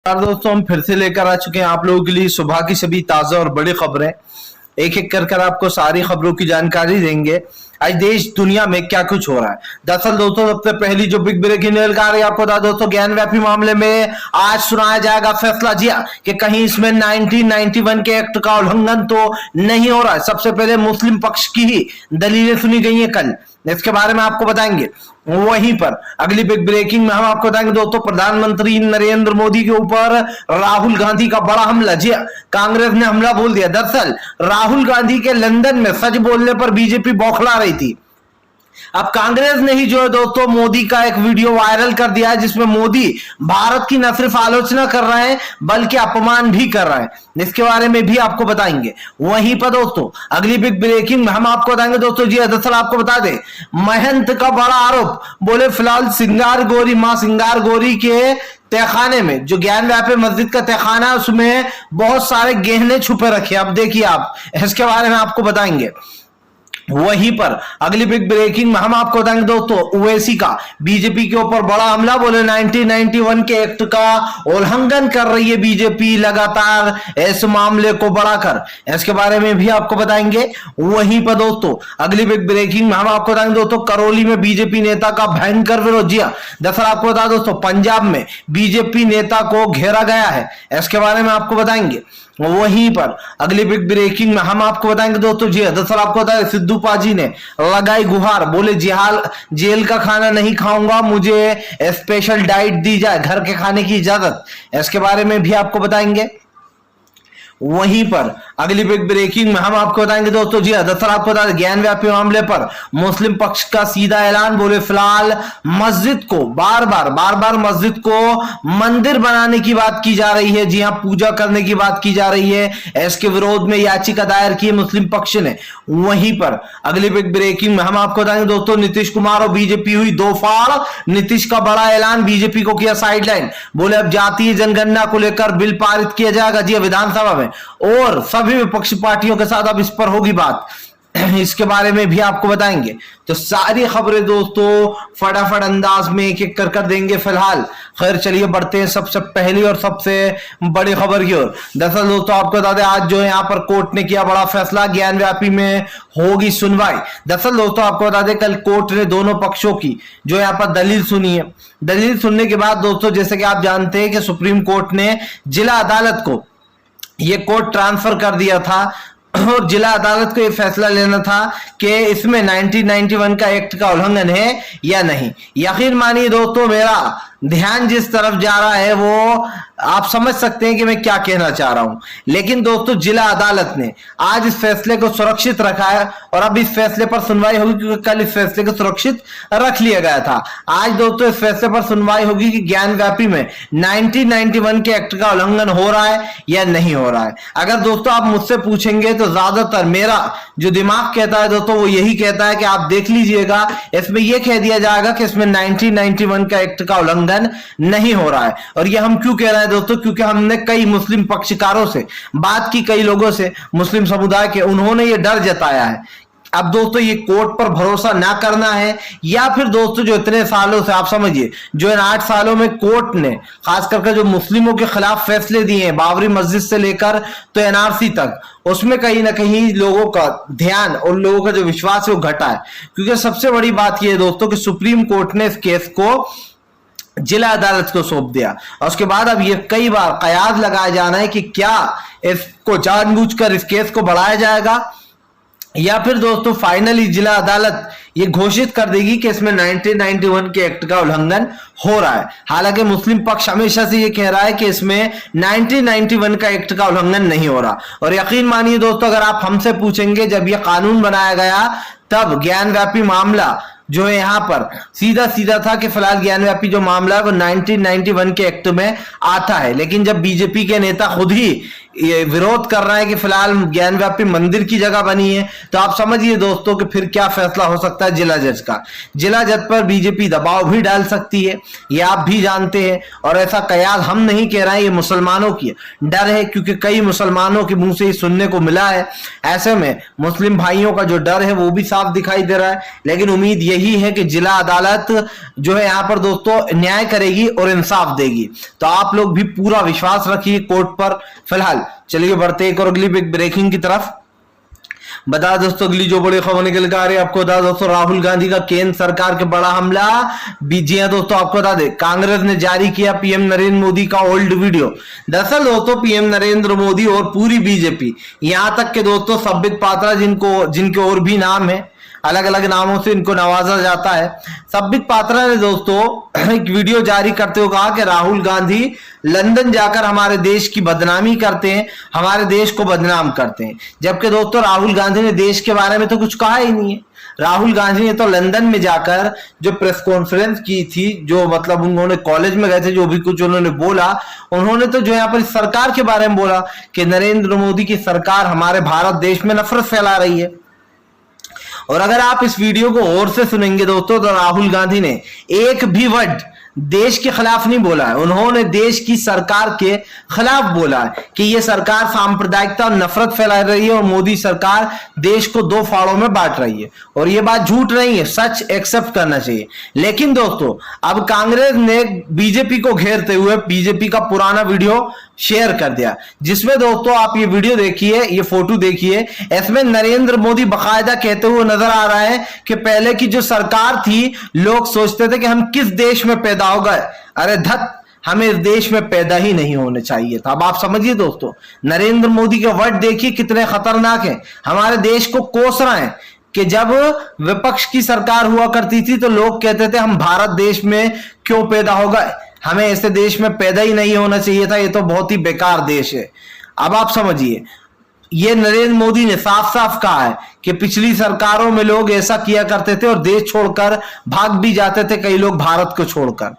दोस्तों हम फिर से लेकर आ चुके हैं आप लोगों के लिए सुबह की सभी ताजा और बड़ी खबरें। एक एक कर आपको सारी खबरों की जानकारी देंगे। आज देश दुनिया में क्या कुछ हो रहा है। दरअसल दोस्तों सबसे पहली जो बिग ब्रेकिंग न्यूज आ रही है आपको बता दोस्तों, ज्ञान व्यापी मामले में आज सुनाया जाएगा फैसला। जी हाँ, कि कहीं इसमें 1991 के एक्ट का उल्लंघन तो नहीं हो रहा है। सबसे पहले मुस्लिम पक्ष की ही दलीलें सुनी गई हैं कल, इसके बारे में आपको बताएंगे। वहीं पर अगली बिग ब्रेकिंग में हम आपको बताएंगे दोस्तों, प्रधानमंत्री नरेंद्र मोदी के ऊपर राहुल गांधी का बड़ा हमला। जी कांग्रेस ने हमला बोल दिया। दरअसल राहुल गांधी के लंदन में सच बोलने पर बीजेपी बौखला रही थी। अब कांग्रेस ने ही जो है दोस्तों मोदी का एक वीडियो वायरल कर दिया है, जिसमें मोदी भारत की न सिर्फ आलोचना कर रहे हैं बल्कि अपमान भी कर रहे हैं। इसके बारे में भी आपको बताएंगे। वहीं पर दोस्तों अगली बिग ब्रेकिंग में हम आपको बताएंगे दोस्तों, जी दरअसल आपको बता दें, महंत का बड़ा आरोप, बोले फिलहाल सिंगार गौरी मां सिंगार गौरी के तहखाने में, जो ज्ञान व्यापी मस्जिद का तहखाना है, उसमें बहुत सारे गहने छुपे रखे। अब देखिए आप, इसके बारे में आपको बताएंगे। वहीं पर अगली बिग ब्रेकिंग में हम आपको बताएंगे दोस्तों, ओवैसी का बीजेपी के ऊपर बड़ा हमला, बोले 1991 के एक्ट का उल्लंघन कर रही है बीजेपी लगातार इस मामले को बढ़ाकर। इसके बारे में भी आपको बताएंगे। वहीं पर दोस्तों अगली बिग ब्रेकिंग में हम आपको बताएंगे दोस्तों, करौली में बीजेपी नेता का भयंकर विरोध। जी दरअसल आपको बता दोस्तों, पंजाब में बीजेपी नेता को घेरा गया है। इसके बारे में आपको बताएंगे। वहीं पर अगली बिग ब्रेकिंग में हम आपको बताएंगे दोस्तों, जी दरअसल आपको बताएं, सिद्धू पाजी ने लगाई गुहार, बोले जेल का खाना नहीं खाऊंगा, मुझे स्पेशल डाइट दी जाए, घर के खाने की इजाजत। इसके बारे में भी आपको बताएंगे। वहीं पर अगली बिग ब्रेकिंग में हम आपको बताएंगे दोस्तों, जी दरअसल आपको बता दें, ज्ञान व्यापी मामले पर मुस्लिम पक्ष का सीधा ऐलान, बोले फिलहाल मस्जिद को बार बार मस्जिद को मंदिर बनाने की बात की जा रही है। जी हां, पूजा करने की बात की जा रही है। इसके विरोध में याचिका दायर की है मुस्लिम पक्ष ने। वहीं पर अगली बिग ब्रेकिंग में हम आपको बताएंगे दोस्तों, नीतीश कुमार और बीजेपी हुई दो फाड़, नीतीश का बड़ा ऐलान, बीजेपी को किया साइडलाइन, बोले अब जातीय जनगणना को लेकर बिल पारित किया जाएगा जी विधानसभा में, और सभी विपक्षी पार्टियों के साथ अब इस पर होगी बात। इसके बारे में भी आपको बताएंगे। तो सारी खबरें दोस्तों फटाफट अंदाज में एक एक कर देंगे फिलहाल। खैर चलिए बढ़ते हैं सबसे पहली और सबसे बड़ी खबर की ओर। दरअसल दोस्तों आपको बता दें, आज जो है यहाँ पर कोर्ट ने किया बड़ा फैसला, ज्ञान व्यापी में होगी सुनवाई। दरअसल दोस्तों आपको बता दें, कल कोर्ट ने दोनों पक्षों की जो यहाँ पर दलील सुनी है। दलील सुनने के बाद दोस्तों, जैसे कि आप जानते हैं कि सुप्रीम कोर्ट ने जिला अदालत को ये कोर्ट ट्रांसफर कर दिया था और जिला अदालत को यह फैसला लेना था कि इसमें 1991 का एक्ट का उल्लंघन है या नहीं। यकीन मानिए दोस्तों, मेरा ध्यान जिस तरफ जा रहा है वो आप समझ सकते हैं कि मैं क्या कहना चाह रहा हूं। लेकिन दोस्तों जिला अदालत ने आज इस फैसले को सुरक्षित रखा है और अब इस फैसले पर सुनवाई होगी, क्योंकि कल इस फैसले को सुरक्षित रख लिया गया था। आज दोस्तों इस फैसले पर सुनवाई होगी कि ज्ञान व्यापी में 1991 के एक्ट का उल्लंघन हो रहा है या नहीं हो रहा है। अगर दोस्तों आप मुझसे पूछेंगे तो ज्यादातर मेरा जो दिमाग कहता है दोस्तों वो यही कहता है कि आप देख लीजिएगा, इसमें यह कह दिया जाएगा कि इसमें 1991 का एक्ट का उल्लंघन नहीं हो रहा है। और ये हम क्यों कह रहे हैं दोस्तों, क्योंकि हमने कई मुस्लिम पक्षकारों से बात की, कई लोगों से मुस्लिम समुदाय के, उन्होंने ये डर जताया है। अब दोस्तों ये कोर्ट पर भरोसा ना करना है, या फिर दोस्तों जो इतने सालों से आप समझिए, जो इन 8 सालों में कोर्ट ने खास करके जो मुस्लिमों के खिलाफ फैसले दिए हैं, बाबरी मस्जिद से लेकर तो एनआरसी तक, उसमें कहीं ना कहीं लोगों का ध्यान और लोगों का जो विश्वास है वो घटा है। क्योंकि सबसे बड़ी बात यह है दोस्तों कि सुप्रीम कोर्ट ने इस केस को जिला अदालत को सौंप दिया, और उसके बाद अब ये कई बार कयास लगाया जाना है कि क्या इसको जानबूझकर इस केस को बढ़ाया जाएगा, या फिर दोस्तों फाइनली जिला अदालत ये घोषित कर देगी कि इसमें 1991 के एक्ट का उल्लंघन हो रहा है। हालांकि मुस्लिम पक्ष हमेशा से ये कह रहा है कि इसमें 1991 का एक्ट का उल्लंघन नहीं हो रहा। और यकीन मानिए दोस्तों, अगर आप हमसे पूछेंगे, जब ये कानून बनाया गया तब ज्ञान व्यापी मामला जो है यहाँ पर सीधा था कि फिलहाल ज्ञान व्यापी जो मामला है वो 1991 के एक्ट में आता है। लेकिन जब बीजेपी के नेता खुद ही ये विरोध कर रहा है कि फिलहाल ज्ञान व्यापी मंदिर की जगह बनी है, तो आप समझिए दोस्तों कि फिर क्या फैसला हो सकता है जिला जज का। जिला जज पर बीजेपी दबाव भी डाल सकती है, ये आप भी जानते हैं। और ऐसा कयास हम नहीं कह रहे हैं, ये मुसलमानों की डर है, क्योंकि कई मुसलमानों के मुंह से ही सुनने को मिला है। ऐसे में मुस्लिम भाइयों का जो डर है वो भी साफ दिखाई दे रहा है। लेकिन उम्मीद यही है कि जिला अदालत जो है यहाँ पर दोस्तों न्याय करेगी और इंसाफ देगी, तो आप लोग भी पूरा विश्वास रखिए कोर्ट पर। फिलहाल चलिए बढ़ते एक और अगली बिग ब्रेकिंग की तरफ। बता दोस्तों अगली जो बड़ी खबर निकल कर आ रही है, आपको बता दोस्तों राहुल गांधी का केंद्र सरकार के बड़ा हमला। जी हां दोस्तों, आपको बता दें कांग्रेस ने जारी किया पीएम नरेंद्र मोदी का ओल्ड वीडियो। दरअसल दोस्तों पीएम नरेंद्र मोदी और पूरी बीजेपी, यहां तक के दोस्तों संबित पात्रा जिनके और भी नाम है, अलग अलग नामों से इनको नवाजा जाता है, संबित पात्रा ने दोस्तों एक वीडियो जारी करते हुए कहा कि राहुल गांधी लंदन जाकर हमारे देश की बदनामी करते हैं, हमारे देश को बदनाम करते हैं। जबकि दोस्तों राहुल गांधी ने देश के बारे में तो कुछ कहा ही नहीं है। राहुल गांधी ने तो लंदन में जाकर जो प्रेस कॉन्फ्रेंस की थी, जो मतलब उन्होंने कॉलेज में गए थे, जो भी कुछ उन्होंने बोला, उन्होंने तो जो यहाँ पर सरकार के बारे में बोला कि नरेंद्र मोदी की सरकार हमारे भारत देश में नफरत फैला रही है। और अगर आप इस वीडियो को और से सुनेंगे दोस्तों, तो राहुल गांधी ने एक भी वर्ड देश के खिलाफ नहीं बोला है। उन्होंने देश की सरकार के खिलाफ बोला है कि यह सरकार सांप्रदायिकता और नफरत फैला रही है और मोदी सरकार देश को दो फाड़ों में बांट रही है। और यह बात झूठ नहीं है, सच एक्सेप्ट करना चाहिए। लेकिन दोस्तों अब कांग्रेस ने बीजेपी को घेरते हुए बीजेपी का पुराना वीडियो शेयर कर दिया, जिसमें दोस्तों आप ये वीडियो देखिए, ये फोटो देखिए। इसमें नरेंद्र मोदी बाकायदा कहते हुए नजर आ रहा है कि पहले की जो सरकार थी, लोग सोचते थे कि हम किस देश में पैदा हो गए, अरे धत, हमें इस देश में पैदा ही नहीं होने चाहिए था। अब आप समझिए दोस्तों, नरेंद्र मोदी के वर्ड देखिए कितने खतरनाक हैं। हमारे देश को कोस रहे हैं कि जब विपक्ष की सरकार हुआ करती थी तो लोग कहते थे हम भारत देश में क्यों पैदा हो गए, हमें ऐसे देश में पैदा ही नहीं होना चाहिए था, ये तो बहुत ही बेकार देश है। अब आप समझिए, ये नरेंद्र मोदी ने साफ साफ कहा है कि पिछली सरकारों में लोग ऐसा किया करते थे और देश छोड़कर भाग भी जाते थे कई लोग भारत को छोड़कर।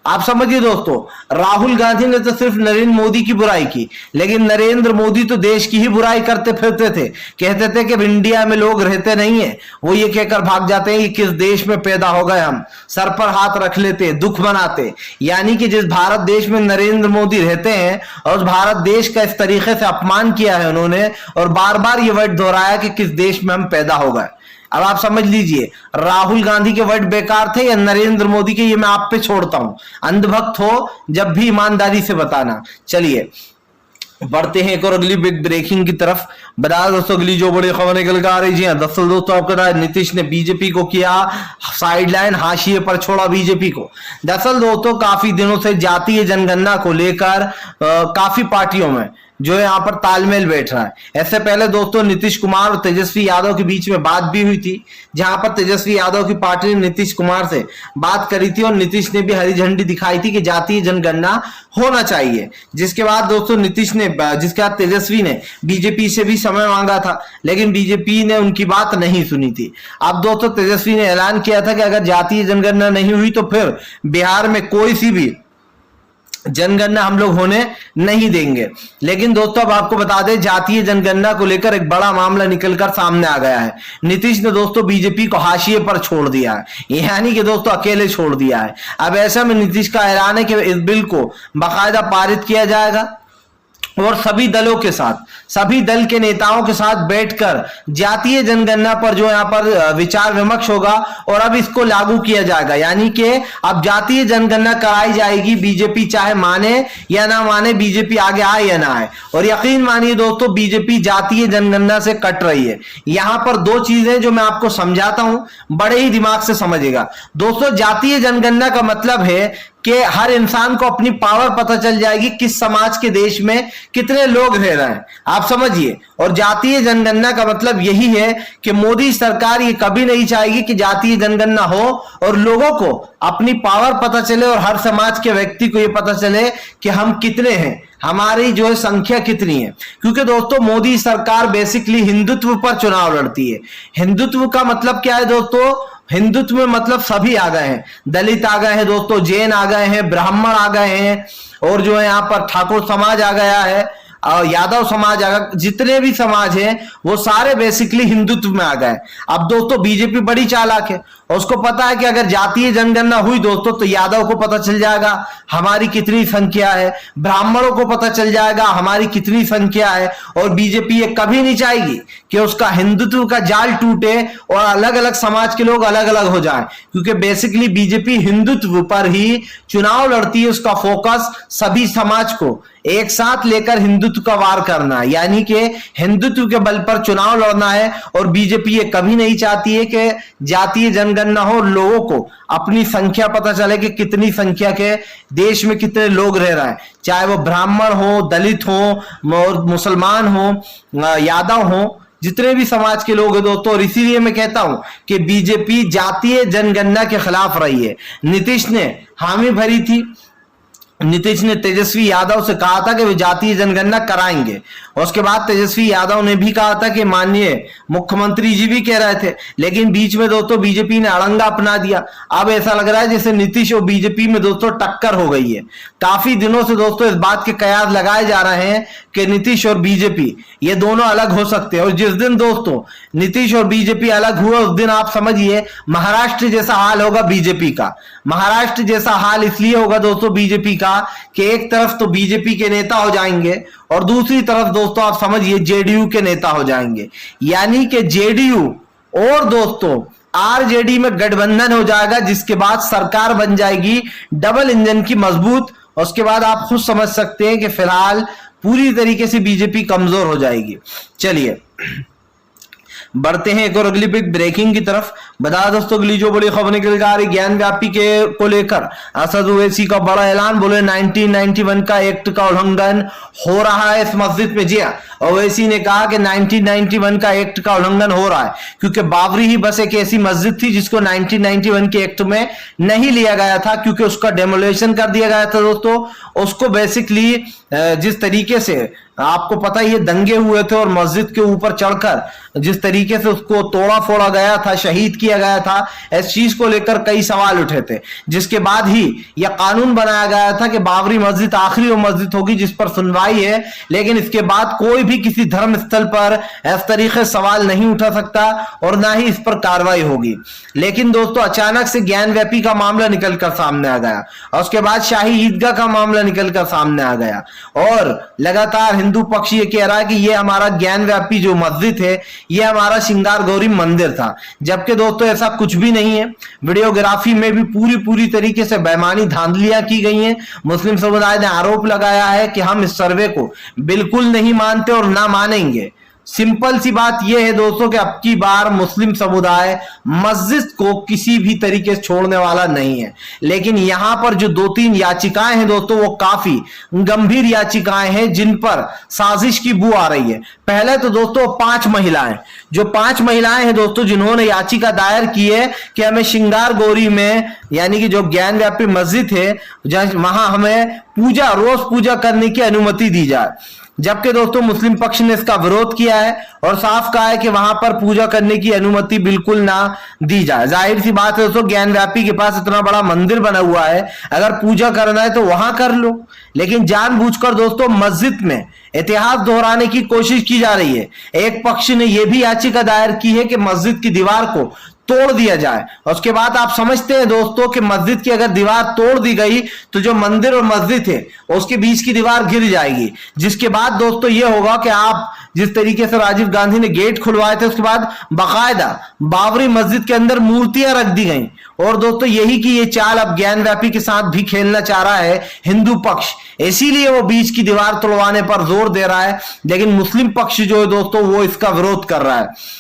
आप समझिए दोस्तों, राहुल गांधी ने तो सिर्फ नरेंद्र मोदी की बुराई की, लेकिन नरेंद्र मोदी तो देश की ही बुराई करते फिरते थे। कहते थे कि इंडिया में लोग रहते नहीं है, वो ये कहकर भाग जाते हैं कि किस देश में पैदा हो गए हम, सर पर हाथ रख लेते, दुख मनाते। यानी कि जिस भारत देश में नरेंद्र मोदी रहते हैं और उस भारत देश का इस तरीके से अपमान किया है उन्होंने, और बार बार ये वर्ड दोहराया कि किस देश में हम पैदा हो गए। अब आप समझ लीजिए, राहुल गांधी के वर्ड बेकार थे या नरेंद्र मोदी के, ये मैं आप पे छोड़ता हूं। अंधभक्त हो जब भी ईमानदारी से बताना। चलिए बढ़ते हैं एक और अगली बिग ब्रेकिंग की तरफ। बता दोस्तों अगली जो बड़ी खबर निकल कर आ रही है, दरअसल दोस्तों आपको पता है नीतीश ने बीजेपी को किया साइडलाइन, हाशिए पर छोड़ा बीजेपी को। दरअसल दोस्तों काफी दिनों से जातीय जनगणना को लेकर काफी पार्टियों में जो है यहाँ पर तालमेल बैठ रहा है। ऐसे पहले दोस्तों नीतीश कुमार और तेजस्वी यादव के बीच में बात भी हुई थी, जहां पर तेजस्वी यादव की पार्टी ने नीतीश कुमार से बात करी थी और नीतीश ने भी हरी झंडी दिखाई थी कि जातीय जनगणना होना चाहिए। जिसके बाद दोस्तों जिसके बाद तेजस्वी ने बीजेपी से भी समय मांगा था, लेकिन बीजेपी ने उनकी बात नहीं सुनी थी। अब दोस्तों तेजस्वी ने ऐलान किया था कि अगर जातीय जनगणना नहीं हुई तो फिर बिहार में कोई सी भी जनगणना हम लोग होने नहीं देंगे। लेकिन दोस्तों अब आपको बता दें, जातीय जनगणना को लेकर एक बड़ा मामला निकलकर सामने आ गया है। नीतीश ने दोस्तों बीजेपी को हाशिए पर छोड़ दिया है, यानी कि दोस्तों अकेले छोड़ दिया है। अब ऐसा में नीतीश का ऐलान है कि इस बिल को बाकायदा पारित किया जाएगा और सभी दलों के साथ, सभी दल के नेताओं के साथ बैठकर जातीय जनगणना पर जो यहाँ पर विचार विमर्श होगा और अब इसको लागू किया जाएगा। यानी कि अब जातीय जनगणना कराई जाएगी, बीजेपी चाहे माने या ना माने, बीजेपी आगे आए या ना आए। और यकीन मानिए दोस्तों, बीजेपी जातीय जनगणना से कट रही है। यहां पर दो चीजें जो मैं आपको समझाता हूं, बड़े ही दिमाग से समझिएगा दोस्तों। जातीय जनगणना का मतलब है कि हर इंसान को अपनी पावर पता चल जाएगी, किस समाज के देश में कितने लोग रह रहे हैं, आप समझिए। और जातीय जनगणना का मतलब यही है कि मोदी सरकार ये कभी नहीं चाहेगी कि जातीय जनगणना हो और लोगों को अपनी पावर पता चले और हर समाज के व्यक्ति को ये पता चले कि हम कितने हैं, हमारी जो है संख्या कितनी है। क्योंकि दोस्तों मोदी सरकार बेसिकली हिंदुत्व पर चुनाव लड़ती है। हिंदुत्व का मतलब क्या है दोस्तों? हिंदुत्व में मतलब सभी आ गए हैं, दलित आ गए हैं दोस्तों, जैन आ गए हैं, ब्राह्मण आ गए हैं, और जो है यहाँ पर ठाकुर समाज आ गया है, यादव समाज, जितने भी समाज हैं वो सारे बेसिकली हिंदुत्व में आ गए। अब दोस्तों बीजेपी बड़ी चालाक है, उसको पता है कि अगर जातीय जनगणना हुई दोस्तों तो यादव को पता चल जाएगा हमारी कितनी संख्या है, ब्राह्मणों को पता चल जाएगा हमारी कितनी संख्या है, और बीजेपी ये कभी नहीं चाहेगी कि उसका हिंदुत्व का जाल टूटे और अलग अलग समाज के लोग अलग अलग हो जाएं, क्योंकि बेसिकली बीजेपी हिंदुत्व पर ही चुनाव लड़ती है। उसका फोकस सभी समाज को एक साथ लेकर हिंदुत्व का वार करना है, यानी कि हिंदुत्व के बल पर चुनाव लड़ना है। और बीजेपी ये कभी नहीं चाहती है कि जातीय जनगणना हो, लोगों को अपनी संख्या पता चले कि कितनी संख्या के देश में कितने लोग रह रहे हैं, चाहे वो ब्राह्मण हो, दलित हो, मुसलमान हो, यादव हो, जितने भी समाज के लोग हैं दोस्तों। और इसीलिए मैं कहता हूं कि बीजेपी जातीय जनगणना के खिलाफ रही है। नीतीश ने हामी भरी थी, नीतीश ने तेजस्वी यादव से कहा था कि वे जातीय जनगणना कराएंगे, और उसके बाद तेजस्वी यादव ने भी कहा था कि माननीय मुख्यमंत्री जी भी कह रहे थे, लेकिन बीच में दोस्तों बीजेपी ने अड़ंगा अपना दिया। अब ऐसा लग रहा है जैसे नीतीश और बीजेपी में दोस्तों टक्कर हो गई है। काफी दिनों से दोस्तों इस बात के कयास लगाए जा रहे हैं कि नीतीश और बीजेपी ये दोनों अलग हो सकते हैं, और जिस दिन दोस्तों नीतीश और बीजेपी अलग हुआ उस दिन आप समझिए महाराष्ट्र जैसा हाल होगा बीजेपी का। महाराष्ट्र जैसा हाल इसलिए होगा दोस्तों बीजेपी का कि एक तरफ तो बीजेपी के नेता हो जाएंगे और दूसरी तरफ दोस्तों आप समझिए जेडीयू के नेता हो जाएंगे, यानी कि जेडीयू और दोस्तों आरजेडी में गठबंधन हो जाएगा, जिसके बाद सरकार बन जाएगी डबल इंजन की मजबूत। और उसके बाद आप खुद समझ सकते हैं कि फिलहाल पूरी तरीके से बीजेपी कमजोर हो जाएगी। चलिए बढ़ते हैं एक और अगली बिग ब्रेकिंग की तरफ। बता दोस्तों अगली जो बड़ी खबर निकल के आ रही ज्ञान व्यापी के को लेकर असद ओवैसी का बड़ा ऐलान, बोले 1991 का एक्ट का उल्लंघन हो रहा है इस मस्जिद में। जी हाँ, ओवैसी ने कहा कि 1991 का एक्ट का उल्लंघन हो रहा है, क्योंकि बाबरी ही बस एक ऐसी मस्जिद थी जिसको 1991 के एक्ट में नहीं लिया गया था, क्योंकि उसका डेमोलेशन कर दिया गया था दोस्तों। उसको बेसिकली जिस तरीके से आपको पता ही दंगे हुए थे और मस्जिद के ऊपर चढ़कर जिस तरीके से उसको तोड़ा फोड़ा गया था, शहीद किया गया था, इस चीज को लेकर कई सवाल उठे थे, जिसके बाद ही यह कानून बनाया गया था कि बाबरी मस्जिद आखिरी वो मस्जिद होगी जिस पर सुनवाई है, लेकिन इसके बाद कोई भी किसी धर्म स्थल पर इस तरीके सवाल नहीं उठा सकता और ना ही इस पर कार्रवाई होगी। लेकिन दोस्तों अचानक से ज्ञान व्यापी का मामला निकलकर सामने आ गया, और उसके बाद शाही ईदगाह का मामला निकलकर सामने आ गया, और लगातार हिंदू पक्ष ये कह रहा है कि ये हमारा ज्ञान व्यापी जो मस्जिद है ये हमारा श्रृंगार गौरी मंदिर था, जबकि दोस्तों ऐसा कुछ भी नहीं है। वीडियोग्राफी में भी पूरी तरीके से बेईमानी धांधलियां की गई हैं। मुस्लिम समुदाय ने आरोप लगाया है कि हम इस सर्वे को बिल्कुल नहीं मानते और ना मानेंगे। सिंपल सी बात यह है दोस्तों कि अब की बार मुस्लिम समुदाय मस्जिद को किसी भी तरीके से छोड़ने वाला नहीं है, लेकिन यहां पर जो 2-3 याचिकाएं हैं दोस्तों वो काफी गंभीर याचिकाएं हैं जिन पर साजिश की बू आ रही है। पहले तो दोस्तों 5 महिलाएं हैं दोस्तों जिन्होंने याचिका दायर की है कि हमें श्रृंगार गौरी में यानी कि जो ज्ञान व्यापी मस्जिद है वहां हमें रोज पूजा करने की अनुमति दी जाए, जबकि दोस्तों मुस्लिम पक्ष ने इसका विरोध किया है और साफ कहा है कि वहां पर पूजा करने की अनुमति बिल्कुल ना दी जाए। जाहिर सी बात है दोस्तों ज्ञान व्यापी के पास इतना बड़ा मंदिर बना हुआ है, अगर पूजा करना है तो वहां कर लो, लेकिन जानबूझकर दोस्तों मस्जिद में इतिहास दोहराने की कोशिश की जा रही है। एक पक्ष ने यह भी याचिका दायर की है कि मस्जिद की दीवार को तोड़ दिया जाए, और उसके बाद आप समझते हैं दोस्तों कि मस्जिद की अगर दीवार तोड़ दी गई तो जो मंदिर और मस्जिद है उसके बीच की दीवार गिर जाएगी, जिसके बाद दोस्तों यह होगा कि आप जिस तरीके से राजीव गांधी ने गेट खुलवाए थे उसके बाद बाकायदा बाबरी मस्जिद के अंदर मूर्तियां रख दी गई, और दोस्तों यही की ये चाल अब ज्ञान व्यापी के साथ भी खेलना चाह रहा है हिंदू पक्ष, इसीलिए वो बीच की दीवार तोड़वाने पर जोर दे रहा है। लेकिन मुस्लिम पक्ष जो है दोस्तों वो इसका विरोध कर रहा है,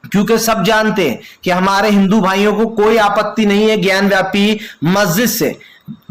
क्योंकि सब जानते हैं कि हमारे हिंदू भाइयों को कोई आपत्ति नहीं है ज्ञान व्यापी मस्जिद से।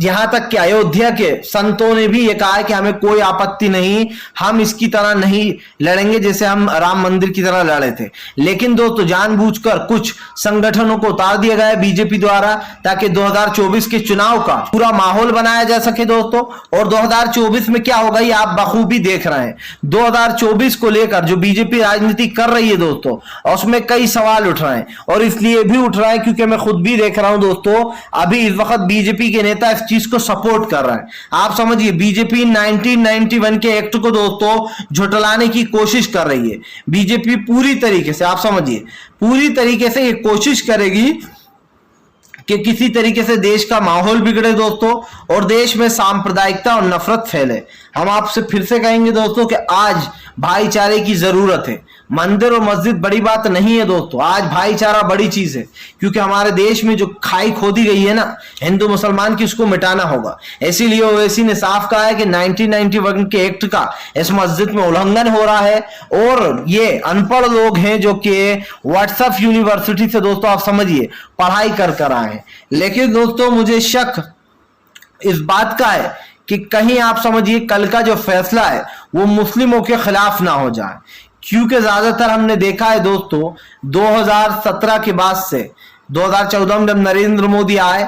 यहां तक कि अयोध्या के संतों ने भी ये कहा है कि हमें कोई आपत्ति नहीं, हम इसकी तरह नहीं लड़ेंगे जैसे हम राम मंदिर की तरह लड़े थे। लेकिन दोस्तों जानबूझकर कुछ संगठनों को उतार दिया गया है बीजेपी द्वारा, ताकि 2024 के चुनाव का पूरा माहौल बनाया जा सके दोस्तों। और 2024 में क्या होगा ये आप बखूबी देख रहे हैं। 2024 को लेकर जो बीजेपी राजनीति कर रही है दोस्तों, उसमें कई सवाल उठ रहे हैं, और इसलिए भी उठ रहा है क्योंकि मैं खुद भी देख रहा हूं दोस्तों, अभी इस वक्त बीजेपी के नेता नेता इस चीज को सपोर्ट कर रहा है। आप समझिए, बीजेपी 1991 के एक्ट को दोस्तों झुटलाने की कोशिश कर रही है। बीजेपी पूरी तरीके से, आप समझिए, पूरी तरीके से ये कोशिश करेगी कि किसी तरीके से देश का माहौल बिगड़े दोस्तों, और देश में सांप्रदायिकता और नफरत फैले। हम आपसे फिर से कहेंगे दोस्तों कि आज भाईचारे की जरूरत है। मंदिर और मस्जिद बड़ी बात नहीं है दोस्तों, आज भाईचारा बड़ी चीज है, क्योंकि हमारे देश में जो खाई खोदी गई है ना हिंदू मुसलमान की, उसको मिटाना होगा। इसीलिए ओवैसी ने साफ कहा है कि 1991 के एक्ट का इस मस्जिद में उल्लंघन हो रहा है, और ये अनपढ़ लोग हैं जो कि व्हाट्सएप यूनिवर्सिटी से दोस्तों आप समझिए पढ़ाई कर आए हैं। लेकिन दोस्तों मुझे शक इस बात का है कि कहीं आप समझिए कल का जो फैसला है वो मुस्लिमों के खिलाफ ना हो जाए, क्योंकि ज्यादातर हमने देखा है दोस्तों 2017 के बाद से 2014 में जब नरेंद्र मोदी आए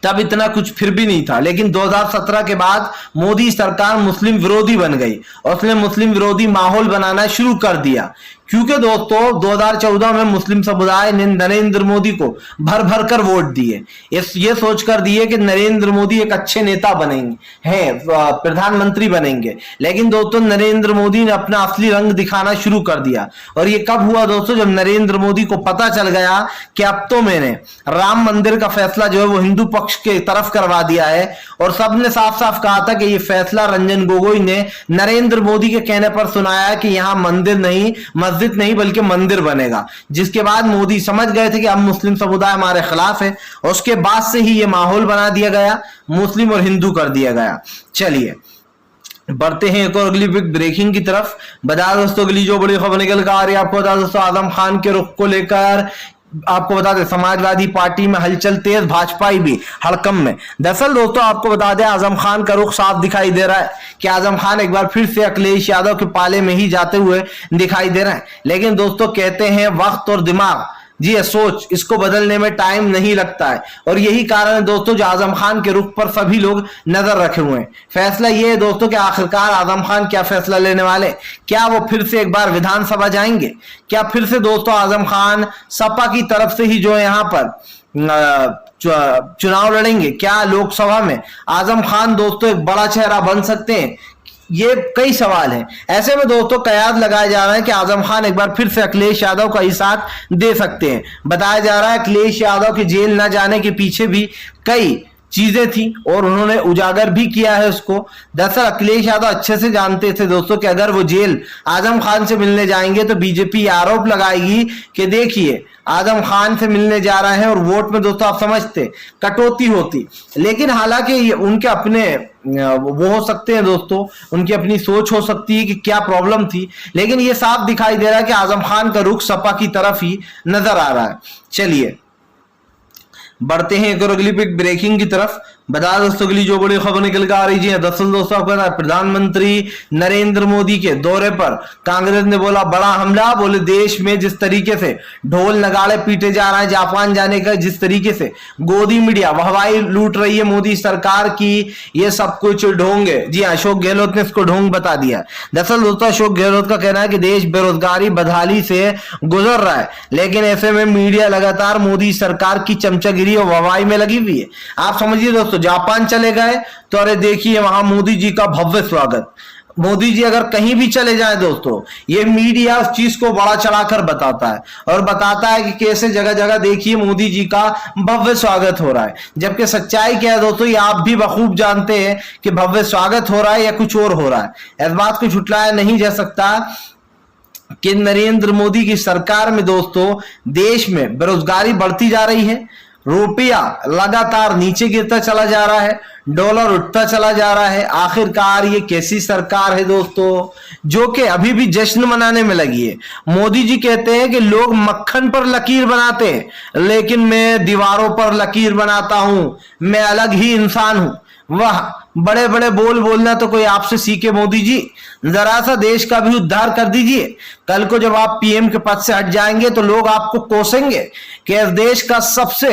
तब इतना कुछ फिर भी नहीं था, लेकिन 2017 के बाद मोदी सरकार मुस्लिम विरोधी बन गई और उसने मुस्लिम विरोधी माहौल बनाना शुरू कर दिया। क्योंकि दोस्तों 2014 में मुस्लिम समुदाय ने नरेंद्र मोदी को भर भर कर वोट दिए, ये सोचकर दिए कि नरेंद्र मोदी एक अच्छे नेता बनेंगे, हैं प्रधानमंत्री बनेंगे। लेकिन दोस्तों नरेंद्र मोदी ने अपना असली रंग दिखाना शुरू कर दिया, और ये कब हुआ दोस्तों? जब नरेंद्र मोदी को पता चल गया कि अब तो मैंने राम मंदिर का फैसला जो है वो हिंदू पक्ष के तरफ करवा दिया है, और सबने साफ साफ कहा था कि ये फैसला रंजन गोगोई ने नरेंद्र मोदी के कहने पर सुनाया कि यहां मंदिर नहीं, मस्जिद नहीं, बल्कि मंदिर बनेगा। जिसके बाद मोदी समझ गए थे कि अब मुस्लिम समुदाय हमारे खिलाफ है, और उसके बाद से ही ये माहौल बना दिया गया, मुस्लिम और हिंदू कर दिया गया। चलिए बढ़ते हैं एक और अगली बिग ब्रेकिंग की तरफ। बता दोस्तों अगली जो बड़ी खबर निकल कर आ रही है आपको बता दोस्तों, आजम खान के रुख को लेकर आपको बता दें समाजवादी पार्टी में हलचल तेज, भाजपाई भी हड़कंप में। दरअसल दोस्तों आपको बता दें आजम खान का रुख साफ दिखाई दे रहा है कि आजम खान एक बार फिर से अखिलेश यादव के पाले में ही जाते हुए दिखाई दे रहे हैं। लेकिन दोस्तों कहते हैं वक्त और दिमाग, जी सोच, इसको बदलने में टाइम नहीं लगता है, और यही कारण है दोस्तों जो आजम खान के रुख पर सभी लोग नजर रखे हुए हैं। फैसला यह है दोस्तों कि आखिरकार आजम खान क्या फैसला लेने वाले, क्या वो फिर से एक बार विधानसभा जाएंगे, क्या फिर से दोस्तों आजम खान सपा की तरफ से ही जो है यहाँ पर चुनाव लड़ेंगे, क्या लोकसभा में आजम खान दोस्तों एक बड़ा चेहरा बन सकते हैं? ये कई सवाल हैं। ऐसे में दोस्तों कयास लगाया जा रहा है कि आजम खान एक बार फिर से अखिलेश यादव का ही साथ दे सकते हैं। बताया जा रहा है अखिलेश यादव के जेल न जाने के पीछे भी कई चीजें थी और उन्होंने उजागर भी किया है उसको। दरअसल अखिलेश यादव अच्छे से जानते थे दोस्तों कि अगर वो जेल आजम खान से मिलने जाएंगे तो बीजेपी आरोप लगाएगी कि देखिए आजम खान से मिलने जा रहे हैं, और वोट में दोस्तों आप समझते कटौती होती। लेकिन हालांकि उनके अपने वो हो सकते हैं दोस्तों, उनकी अपनी सोच हो सकती है कि क्या प्रॉब्लम थी, लेकिन ये साफ दिखाई दे रहा है कि आजम खान का रुख सपा की तरफ ही नजर आ रहा है। चलिए बढ़ते हैं एक और अगली बिग ब्रेकिंग की तरफ। बता दोस्तों अगली जो बड़ी खबर निकल कर आ रही है, दरअसल दोस्तों आपको प्रधानमंत्री नरेंद्र मोदी के दौरे पर कांग्रेस ने बोला बड़ा हमला। बोले देश में जिस तरीके से ढोल नगाड़े पीटे जा रहे हैं जापान जाने का, जिस तरीके से गोदी मीडिया वाहवाही लूट रही है मोदी सरकार की, ये सब कुछ ढोंग है। जी अशोक गहलोत ने इसको ढोंग बता दिया। दरअसल दोस्तों अशोक गहलोत का कहना है कि देश बेरोजगारी बदहाली से गुजर रहा है, लेकिन ऐसे में मीडिया लगातार मोदी सरकार की चमचागिरी और वाहवाही में लगी हुई है। आप समझिए दोस्तों जापान चले गए तो अरे देखिए वहां मोदी जी का भव्य स्वागत। मोदी जी अगर कहीं भी चले जाए दोस्तों, ये मीडिया उस चीज को बड़ा चढ़ाकर बताता है और बताता है कि कैसे जगह जगह देखिए मोदी जी का भव्य स्वागत हो रहा है। जबकि सच्चाई क्या है दोस्तों, ये आप भी बखूब जानते हैं कि भव्य स्वागत हो रहा है या कुछ और हो रहा है। इस बात को झुटलाया नहीं जा सकता कि नरेंद्र मोदी की सरकार में दोस्तों देश में बेरोजगारी बढ़ती जा रही है, रुपया लगातार नीचे गिरता चला जा रहा है, डॉलर उठता चला जा रहा है। आखिरकार ये कैसी सरकार है दोस्तों जो कि अभी भी जश्न मनाने में लगी है। मोदी जी कहते हैं कि लोग मक्खन पर लकीर बनाते हैं, लेकिन मैं दीवारों पर लकीर बनाता हूं, मैं अलग ही इंसान हूं। वाह, बड़े बड़े बोल बोलना तो कोई आपसे सीखे मोदी जी, जरा सा देश का भी उद्धार कर दीजिए। कल को जब आप पीएम के पद से हट जाएंगे तो लोग आपको कोसेंगे कि इस देश का सबसे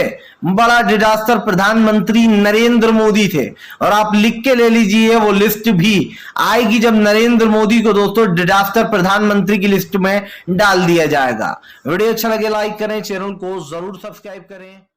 बड़ा डिजास्टर प्रधानमंत्री नरेंद्र मोदी थे। और आप लिख के ले लीजिए, वो लिस्ट भी आएगी जब नरेंद्र मोदी को दोस्तों डिजास्टर प्रधानमंत्री की लिस्ट में डाल दिया जाएगा। वीडियो अच्छा लगे लाइक करें, चैनल को जरूर सब्सक्राइब करें।